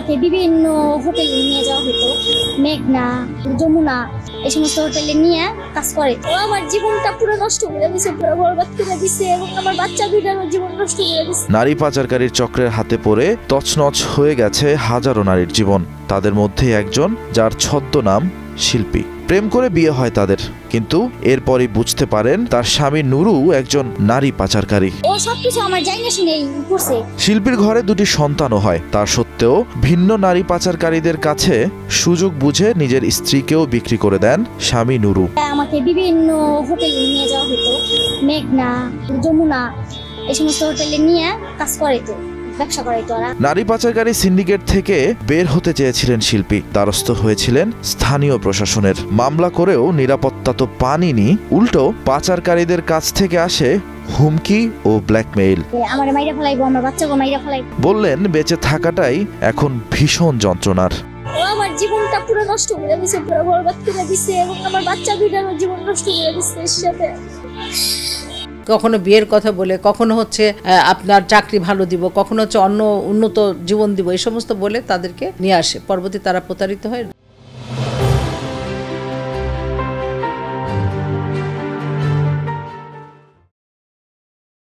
আমাকে বিভিন্ন হোটেলে নিয়ে যাওয়া হতো, মেঘনা, যমুনা, এই সমস্ত হোটেলে নিয়ে কাজ করে। ও আমার জীবনটা পুরো নষ্ট করে দিয়েছে, পুরো বরবাদ করে দিয়েছে, এবং আমার বাচ্চা দুইটার জীবন নষ্ট করে দিয়েছে। নারী পাচারকারীর চক্রের হাতে পড়ে তছনছ হয়ে গেছে হাজারো নারীর জীবন। তাদের মধ্যে একজন যার ছদ্মনাম শিল্পী। প্রেম করে বিয়ে হয় তাদের, কিন্তু এরপরই বুঝতে পারেন তার স্বামী নুরু একজন নারী পাচারকারী। ও সবকিছু আমার জানা শুনেই করছে। শিল্পীর ঘরে দুটি সন্তানও হয়, তা সত্ত্বেও ভিন্ন নারী পাচারকারীদের কাছে সুযোগ বুঝে নিজের স্ত্রীকেও বিক্রি করে দেন স্বামী নুরু। আমাকে বিভিন্ন হোটেলে নিয়ে যাওয়া হতো, মেঘনা, যমুনা, এই সমস্ত হোটেলে নিয়ে কাজ করে তো, ব্যবসা করে তো। নারী পাচারকারী সিন্ডিকেট থেকে বের হতে চেয়েছিলেন শিল্পী, দ্বারস্থ হয়েছিলেন স্থানীয় প্রশাসনের। মামলা করেও নিরাপত্তা তো পাননি, উল্টো পাচারকারীদের কাছ থেকে আসে হুমকি ও ব্ল্যাকমেইল। আমারে মাইরা ফেলাইবো, আমার বাচ্চাকে মাইরা ফেলাইবো। বললেন বেঁচে থাকাটাই এখন ভীষণ যন্ত্রণার। ও আমার জীবনটা পুরো নষ্ট করে দিয়েছে, পুরো বরবাদ করে দিয়েছে, এবং আমার বাচ্চা দুইটার জীবন নষ্ট করে দিয়েছে এর সাথে। কখনো বিয়ের কথা বলে, কখনো হচ্ছে আপনার চাকরি ভালো দিব, কখনো হচ্ছে অন্য উন্নত জীবন দিব, এই সমস্ত বলে তাদেরকে নিয়ে আসে। পরবর্তী তারা প্রতারিত হয়।